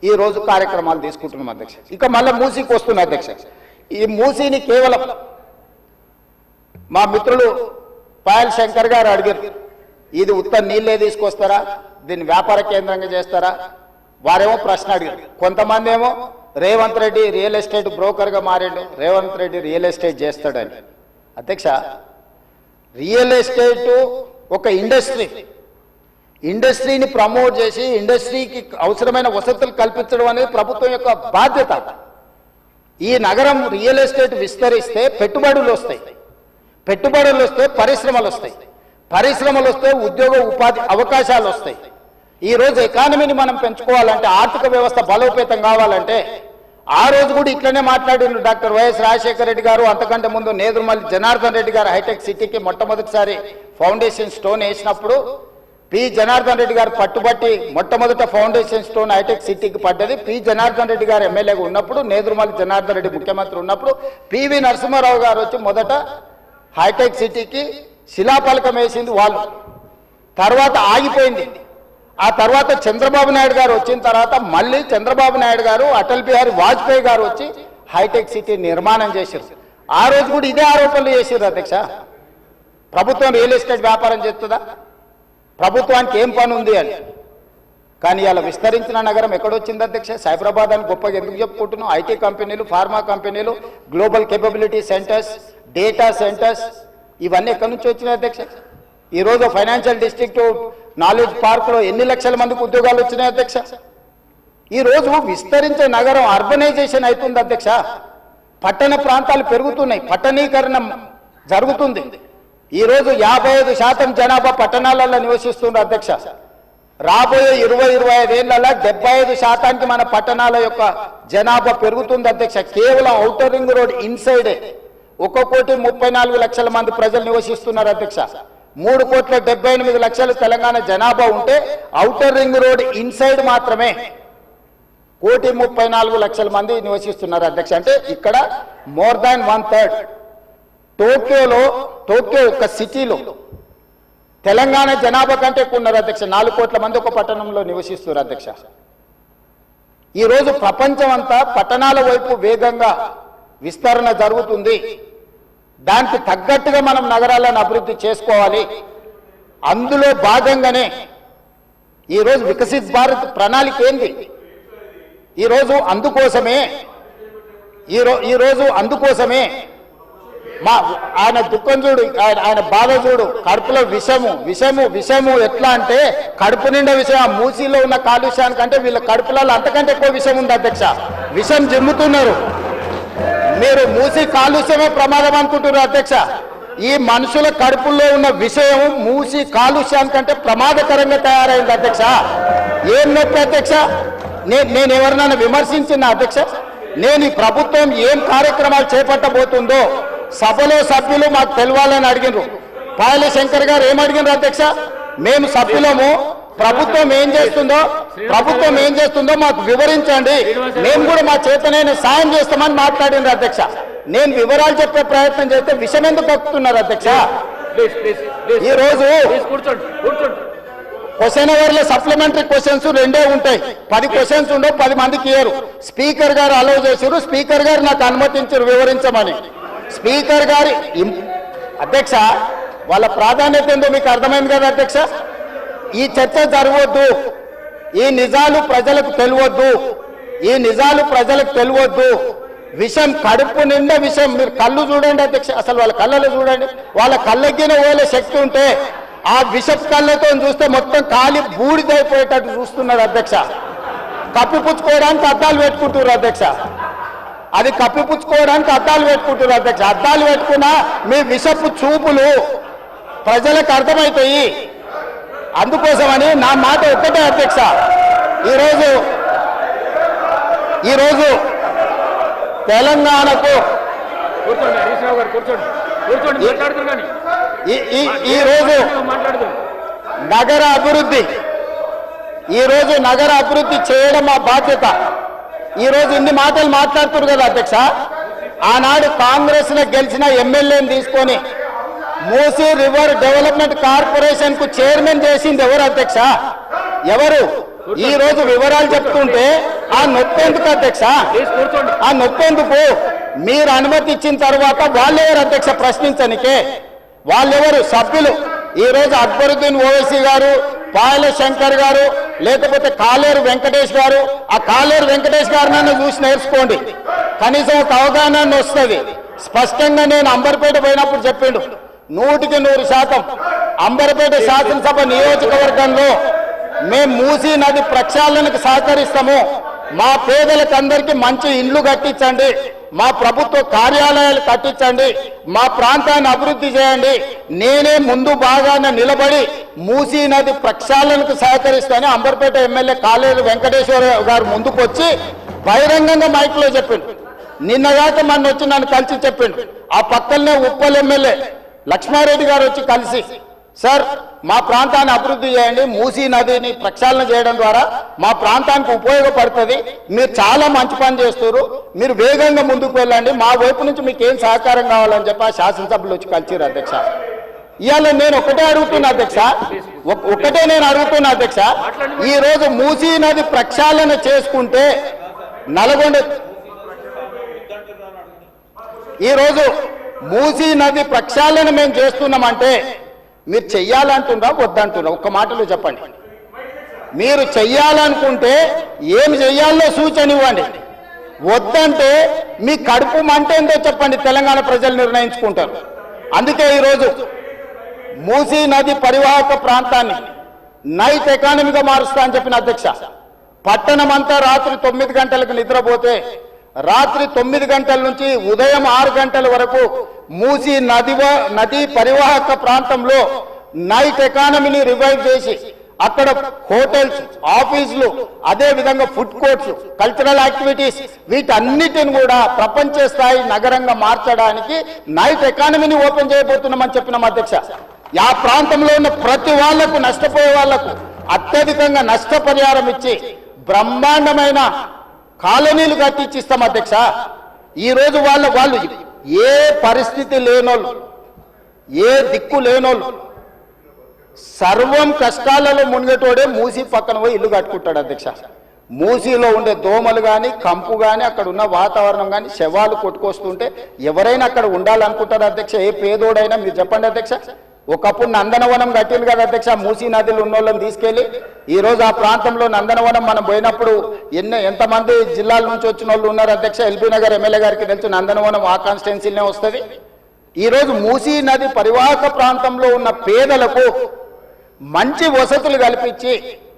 ఈ రోజు కార్యక్రమాలు తీసుకుంటున్నాం అధ్యక్ష. ఇక మళ్ళీ మూసీకి వస్తున్నా అధ్యక్ష. ఈ మూసీని కేవలం మా మిత్రులు పాయల్ శంకర్ గారు అడిగారు, ఇది ఉత్త నీళ్ళే తీసుకొస్తారా, దీన్ని వ్యాపార కేంద్రంగా చేస్తారా? వారేమో ప్రశ్న అడిగారు. కొంతమంది ఏమో రేవంత్ రెడ్డి రియల్ ఎస్టేట్ బ్రోకర్గా మారాడు, రేవంత్ రెడ్డి రియల్ ఎస్టేట్ చేస్తాడని. అధ్యక్ష, రియల్ ఎస్టేట్ ఒక ఇండస్ట్రీని ప్రమోట్ చేసి ఇండస్ట్రీకి అవసరమైన వసతులు కల్పించడం అనేది ప్రభుత్వం యొక్క బాధ్యత. ఈ నగరం రియల్ ఎస్టేట్ విస్తరిస్తే పెట్టుబడులు వస్తాయి, పెట్టుబడులు వస్తే పరిశ్రమలు వస్తాయి, పరిశ్రమలు వస్తే ఉద్యోగ ఉపాధి అవకాశాలు వస్తాయి. ఈరోజు ఎకానమీని మనం పెంచుకోవాలంటే, ఆర్థిక వ్యవస్థ బలోపేతం కావాలంటే, ఆ రోజు కూడా ఇట్లనే మాట్లాడిన డాక్టర్ వైఎస్ రాజశేఖర రెడ్డి గారు, అంతకంటే ముందు నేదురుమల్లి జనార్దన్ రెడ్డి గారు హైటెక్ సిటీకి మొట్టమొదటిసారి ఫౌండేషన్ స్టోన్ వేసినప్పుడు పి జనార్దన్ రెడ్డి గారు పట్టుబట్టి మొట్టమొదట ఫౌండేషన్ స్టోన్ హైటెక్ సిటీకి పడ్డది. పి జనార్దన్ రెడ్డి గారు ఎమ్మెల్యేగా ఉన్నప్పుడు, నేదురుమల్లి జనార్దన్ రెడ్డి ముఖ్యమంత్రి ఉన్నప్పుడు పివి నరసింహారావు గారు వచ్చి మొదట హైటెక్ సిటీకి శిలాఫలకం వేసింది వాళ్ళు. తర్వాత ఆగిపోయింది. ఆ తర్వాత చంద్రబాబు నాయుడు గారు వచ్చిన తర్వాత మళ్ళీ చంద్రబాబు నాయుడు గారు, అటల్ బిహారీ వాజ్పేయి గారు వచ్చి హైటెక్ సిటీ నిర్మాణం చేశారు. ఆ రోజు కూడా ఇదే ఆరోపణలు చేశారు అధ్యక్ష. ప్రభుత్వం రియల్ ఎస్టేట్ వ్యాపారం చేస్తుందా, ప్రభుత్వానికి ఏం పని ఉంది అని. కానీ ఇలా విస్తరించిన నగరం ఎక్కడొచ్చింది అధ్యక్ష? సైబరాబాద్ అని గొప్పగా ఎందుకు చెప్పుకుంటున్నాం? ఐటీ కంపెనీలు, ఫార్మా కంపెనీలు, global capability centres, data centres, ఇవన్నీ ఎక్కడి నుంచి వచ్చినాయి అధ్యక్ష? ఈరోజు ఫైనాన్షియల్ డిస్ట్రిక్ట్ నాలెడ్జ్ పార్క్లో ఎన్ని లక్షల మందికి ఉద్యోగాలు వచ్చినాయి అధ్యక్ష? ఈరోజు విస్తరించే నగరం అర్బనైజేషన్ అవుతుంది అధ్యక్ష. పట్టణ ప్రాంతాలు పెరుగుతున్నాయి, పట్టణీకరణ జరుగుతుంది. ఈరోజు 55% జనాభా పట్టణాలలో నివసిస్తున్నారు అధ్యక్ష. రాబోయే 20-25 ఏళ్లలో 75% మన పట్టణాల యొక్క జనాభా పెరుగుతుంది అధ్యక్ష. కేవలం ఔటర్ రింగ్ రోడ్ ఇన్సైడే 1,34,00,000 మంది ప్రజలు నివసిస్తున్నారు అధ్యక్ష. 3,78,00,000 తెలంగాణ జనాభా ఉంటే ఔటర్ రింగ్ రోడ్ ఇన్సైడ్ మాత్రమే 1,34,00,000 మంది నివసిస్తున్నారు అధ్యక్ష. అంటే ఇక్కడ మోర్ దాన్ 1/3. టోక్యో ఒక సిటీలో తెలంగాణ జనాభా కంటే ఎక్కువ ఉన్నారు అధ్యక్ష. 4 కోట్ల మంది ఒక పట్టణంలో నివసిస్తున్నారు అధ్యక్ష. ఈరోజు ప్రపంచం అంతా పట్టణాల వైపు వేగంగా విస్తరణ జరుగుతుంది. దానికి తగ్గట్టుగా మనం నగరాలను అభివృద్ధి చేసుకోవాలి. అందులో భాగంగానే ఈరోజు వికసిత్ భారత్ ప్రణాళిక ఏంది? ఈరోజు అందుకోసమే మా ఆయన దుఃఖం చూడు, ఆయన బాధ చూడు, కడుపులో విషము ఎట్లా అంటే కడుపు నిండా విషయం. ఆ మూసీలో ఉన్న కాలుష్యానికంటే వీళ్ళ కడుపులలో అంతకంటే ఎక్కువ విషం ఉంది అధ్యక్ష. విషం జిమ్ముతున్నారు. మీరు మూసీ కాలుష్యమే ప్రమాదం అనుకుంటున్నారు అధ్యక్ష. ఈ మనుషుల కడుపుల్లో ఉన్న విషయం మూసీ కాలుష్యానికంటే ప్రమాదకరంగా తయారైంది అధ్యక్ష. ఏం నొప్పి అధ్యక్ష? నేను ఎవరినైనా విమర్శించిన అధ్యక్ష? నేను ఈ ప్రభుత్వం ఏం కార్యక్రమాలు చేపట్టబోతుందో సభలో సభ్యులు మాకు తెలవాలని అడిగినారు. పాయల శంకర్ గారు ఏం అడిగినారు అధ్యక్ష? మేము సభ్యులము, ప్రభుత్వం ఏం చేస్తుందో మాకు వివరించండి, మేము కూడా మా చేతనైనా సాయం చేస్తామని మాట్లాడినారు అధ్యక్ష. నేను వివరాలు చెప్పే ప్రయత్నం చేస్తే విషయం ఎందుకు కక్కుతున్నారు అధ్యక్ష? ఈరోజు క్వశ్చన్ అవర్లో సప్లిమెంటరీ క్వశ్చన్స్ 2 ఉంటాయి. 10 క్వశ్చన్స్ ఉండవు, 10 మందికి ఇయ్యరు. స్పీకర్ గారు అలౌ చేశారు, స్పీకర్ గారు నాకు అనుమతించారు వివరించమని. స్పీకర్ గారి అధ్యక్ష వాళ్ళ ప్రాధాన్యత ఏందో మీకు అర్థమైంది కదా అధ్యక్ష? ఈ చర్చ జరగవద్దు, ఈ నిజాలు ప్రజలకు తెలియవద్దు, విషం కడుపు నిండా విషం. మీరు కళ్ళు చూడండి అధ్యక్ష, అసలు వాళ్ళ కళ్ళలో చూడండి. వాళ్ళ కళ్ళగిన ఓలే శక్తి ఉంటే ఆ విషపు కళ్ళతో చూస్తే మొత్తం కాలి బూడిదైపోయేటట్టు చూస్తున్నారు అధ్యక్ష. కప్పిపుచ్చుకోవడానికి అద్దాలు పెట్టుకుంటున్నారు అధ్యక్ష. అద్దాలు పెట్టుకుంటున్నారు అధ్యక్ష. అద్దాలు పెట్టుకున్నా మీ విషపు చూపులు ప్రజలకు అర్థమవుతాయి. అందుకోసమని నా మాట ఒక్కటే అధ్యక్ష, ఈరోజు తెలంగాణకు ఈరోజు నగర అభివృద్ధి చేయడం మా బాధ్యత. ఈరోజు ఇన్ని మాటలు మాట్లాడుతున్నారు కదా అధ్యక్ష. ఆనాడు కాంగ్రెస్ గెలిచిన ఎమ్మెల్యేని తీసుకొని మూసీ రివర్ డెవలప్మెంట్ కార్పొరేషన్ కు చైర్మన్ చేసింది ఎవరు అధ్యక్ష? ఎవరు? ఈ రోజు వివరాలు చెప్తుంటే ఆ నొప్పి ఎందుకు అధ్యక్ష? ఆ నొప్పి ఎందుకు? మీరు అనుమతి ఇచ్చిన తర్వాత వాళ్ళెవరు అధ్యక్ష ప్రశ్నించనికే? వాళ్ళెవరు సభ్యులు? ఈ రోజు అక్బరుద్దీన్ ఓవైసీ గారు, పాయల శంకర్ గారు, లేకపోతే కాలేరు వెంకటేష్ గారు, ఆ కాలేరు వెంకటేష్ గారినన్నా చూసి నేర్చుకోండి, కనీసం ఒక అవగాహన వస్తుంది. స్పష్టంగా నేను అంబర్పేట పోయినప్పుడు చెప్పిండు, 100% అంబర్పేట శాసనసభ నియోజకవర్గంలో మేము మూసీ నది ప్రక్షాళనకు సహకరిస్తాము. మా పేదలకు అందరికీ మంచి ఇండ్లు కట్టించండి, మా ప్రభుత్వ కార్యాలయాలు కట్టించండి, మా ప్రాంతాన్ని అభివృద్ధి చేయండి, నేనే ముందు బాగానే నిలబడి మూసీ నది ప్రక్షాళనకు సహకరిస్తానని అంబర్పేట ఎమ్మెల్యే కాలేరు వెంకటేశ్వర గారు ముందుకు వచ్చి బహిరంగంగా మైక్లో చెప్పిండు. నిన్నగాక మొన్న వచ్చి నన్ను కలిసి చెప్పిండు. ఆ పక్కనే ఉప్పల్ ఎమ్మెల్యే లక్ష్మారెడ్డి గారు వచ్చి కలిసి, సార్ మా ప్రాంతాన్ని అభివృద్ధి చేయండి, మూసీ నదిని ప్రక్షాళన చేయడం ద్వారా మా ప్రాంతానికి ఉపయోగపడుతుంది, మీరు చాలా మంచి పని చేస్తారు, మీరు వేగంగా ముందుకు వెళ్ళండి, మా వైపు నుంచి మీకు ఏం సహకారం కావాలని చెప్పి ఆ శాసనసభ్యులు వచ్చి కలిసిరు అధ్యక్ష. ఇవాళ నేను ఒకటే అడుగుతున్నా అధ్యక్ష, ఈ రోజు మూసీ నది ప్రక్షాళన చేసుకుంటే నల్గొండ, ఈ రోజు మూసీ నది ప్రక్షాళన మేము చేస్తున్నామంటే మీరు చెయ్యాలంటున్నా వద్దంటున్నా? ఒక్క మాటలో చెప్పండి. మీరు చెయ్యాలనుకుంటే ఏం చెయ్యాలో సూచన ఇవ్వండి, వద్దంటే మీ కడుపు మంట ఏందో చెప్పండి, తెలంగాణ ప్రజలు నిర్ణయించుకుంటారు. అందుకే ఈరోజు మూసీ నది పరివాహక ప్రాంతాన్ని నైట్ ఎకానమీగా మారుస్తా అని చెప్పిన అధ్యక్ష. పట్టణం అంతా రాత్రి 9 గంటలకు నిద్రపోతే రాత్రి 9 గంటల నుంచి ఉదయం 6 గంటల వరకు మూసీ నది పరివాహక ప్రాంతంలో నైట్ ఎకానమీని రివైవ్ చేసి అక్కడ హోటల్స్, ఆఫీసులు, అదే విధంగా ఫుడ్ కోర్ట్స్, కల్చరల్ యాక్టివిటీస్ వీటన్నిటిని కూడా ప్రపంచ స్థాయి నగరంగా మార్చడానికి నైట్ ఎకానమీని ఓపెన్ చేయబోతున్నామని చెప్పినాం అధ్యక్ష. ఆ ప్రాంతంలో ఉన్న ప్రతి వాళ్లకు, నష్టపోయే వాళ్లకు అత్యధికంగా నష్టపరిహారం ఇచ్చి బ్రహ్మాండమైన కాలనీలు కట్టించిస్తాం అధ్యక్ష. ఈరోజు వాళ్ళు ఏ పరిస్థితి లేనోళ్ళు, ఏ దిక్కు లేనోళ్ళు, సర్వం కష్టాలలో మునిగేటోడే మూసీ పక్కన పోయి ఇల్లు కట్టుకుంటాడు అధ్యక్ష. మూసీలో ఉండే దోమలు కానీ, కంపు కానీ, అక్కడ ఉన్న వాతావరణం కానీ, శవాలు కొట్టుకొస్తుంటే ఎవరైనా అక్కడ ఉండాలనుకుంటారు అధ్యక్ష? ఏ పేదోడైనా మీరు చెప్పండి అధ్యక్ష. ఒకప్పుడు నందనవనం కట్టింది కదా అధ్యక్ష, మూసీ నదిలో ఉన్న వాళ్ళని తీసుకెళ్లి. ఈ రోజు ఆ ప్రాంతంలో నందనవనం మనం పోయినప్పుడు ఎంతమంది జిల్లాల నుంచి వచ్చిన వాళ్ళు ఉన్నారు అధ్యక్ష? ఎల్బీ నగర్ ఎమ్మెల్యే గారికి తెలుసు, నందనవనం ఆ కాన్స్టిట్యున్సీనే వస్తుంది. ఈ రోజు మూసీ నది పరివాహక ప్రాంతంలో ఉన్న పేదలకు మంచి వసతులు కల్పించి,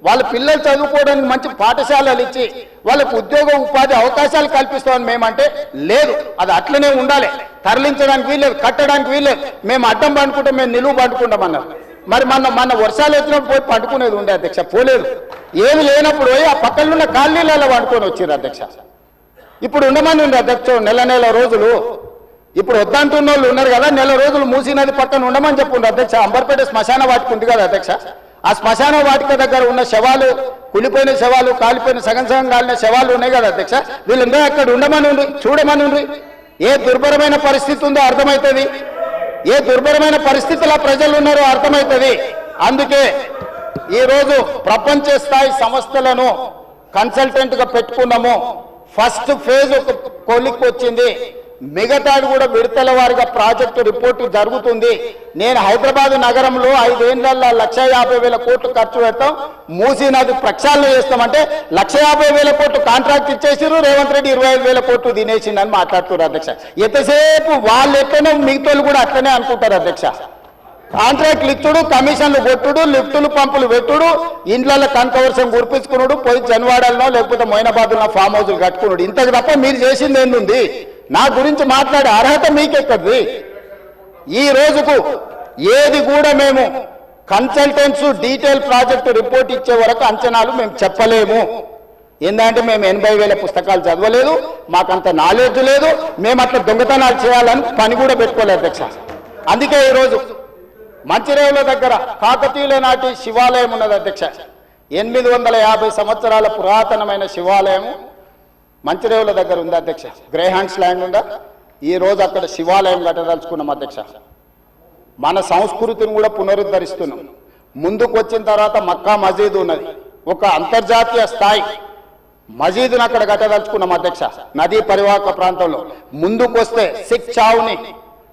వాళ్ళ పిల్లలు చదువుకోవడానికి మంచి పాఠశాలలు ఇచ్చి, వాళ్ళకు ఉద్యోగ ఉపాధి అవకాశాలు కల్పిస్తామని మేమంటే లేదు, అది అట్లనే ఉండాలి, తరలించడానికి వీల్లేదు, కట్టడానికి వీల్లేదు, మేము అడ్డం పండుకుంటాం, మేము నిలువు పండుకుంటామన్నారు. మరి మన వర్షాలు వచ్చినప్పుడు పోయి పండుకునేది ఉండే అధ్యక్ష, పోలేదు. ఏమి లేనప్పుడు పోయి ఆ పక్కన ఉన్న కాలనీలలో పండుకొని వచ్చారు అధ్యక్ష. ఇప్పుడు ఉండమని ఉంది అధ్యక్ష నెల రోజులు. ఇప్పుడు వద్దంటున్న వాళ్ళు ఉన్నారు కదా, నెల రోజులు మూసీ నది పక్కన ఉండమని చెప్పుండ్రు అధ్యక్ష. అంబర్పేట శ్మశాన వాటిక ఉంది కదా అధ్యక్ష, ఆ శ్మశాన వాటిక దగ్గర ఉన్న శవాలు, కులిపోయిన శవాలు, కాలిపోయిన సగం కాలిన శవాలు ఉన్నాయి కదా అధ్యక్ష, వీళ్ళందరూ అక్కడ ఉండమని ఉండి, చూడమని ఉండి. ఏ దుర్భరమైన పరిస్థితి ఉందో అర్థమవుతుంది, ఏ దుర్భరమైన పరిస్థితుల్లో ప్రజలు ఉన్నారో అర్థమవుతుంది. అందుకే ఈరోజు ప్రపంచ స్థాయి సంస్థలను కన్సల్టెంట్గా పెట్టుకున్నాము. ఫస్ట్ ఫేజ్ ఒక కొలిక్కి వచ్చింది, మిగతాది కూడా విడతల వారిగా ప్రాజెక్టు రిపోర్టు జరుగుతుంది. నేను హైదరాబాద్ నగరంలో 5 ఏళ్లలో 1,50,000 కోట్లు ఖర్చు పెడతాం, మూసీ నది ప్రక్షాళన చేస్తామంటే 1,50,000 కోట్లు కాంట్రాక్ట్ ఇచ్చేసారు, రేవంత్ రెడ్డి 25,000 కోట్లు తినేసిండని మాట్లాడుతున్నారు అధ్యక్ష. ఎంతసేపు వాళ్ళు ఎట్లనో మిగతాలు కూడా అట్లనే అనుకుంటారు అధ్యక్ష. కాంట్రాక్ట్లు ఇచ్చుడు, కమిషన్లు కొట్టుడు, లిఫ్టులు పంపులు పెట్టుడు, ఇండ్లలో కనకవర్షం కురిపించుకున్నాడు, పోయి జన్వాడల్లో లేకపోతే మొయినాబాద్లో ఫామ్ హౌస్లు కట్టుకున్నాడు. ఇంతకు తప్ప మీరు చేసింది ఏంది? నా గురించి మాట్లాడే అర్హత మీకెక్కడిది? ఈ రోజుకు ఏది కూడా మేము కన్సల్టెంట్స్ డీటెయిల్ ప్రాజెక్టు రిపోర్ట్ ఇచ్చే వరకు అంచనాలు మేము చెప్పలేము. ఏంటంటే మేము 80,000 పుస్తకాలు చదవలేదు, మాకంత నాలెడ్జ్ లేదు, మేము అట్లా దొంగతనాలు చేయాలని పని కూడా పెట్టుకోలేదు అధ్యక్ష. అందుకే ఈరోజు మంచిరేవుల దగ్గర కాకతీయుల నాటి శివాలయం ఉన్నది అధ్యక్ష. 850 సంవత్సరాల పురాతనమైన శివాలయము మంచిరేవుల దగ్గర ఉంది అధ్యక్ష. గ్రేహాండ్స్ ల్యాండ్ ఉందా, ఈ రోజు అక్కడ శివాలయం కట్టదలుచుకున్నాం అధ్యక్ష. మన సంస్కృతిని కూడా పునరుద్ధరిస్తున్నాం. ముందుకు వచ్చిన తర్వాత మక్కా మసీదు ఉన్నది, ఒక అంతర్జాతీయ స్థాయి మజీదును అక్కడ కట్టదలుచుకున్నాం అధ్యక్ష, నదీ పరివాహక ప్రాంతంలో. ముందుకొస్తే సిక్ చావుని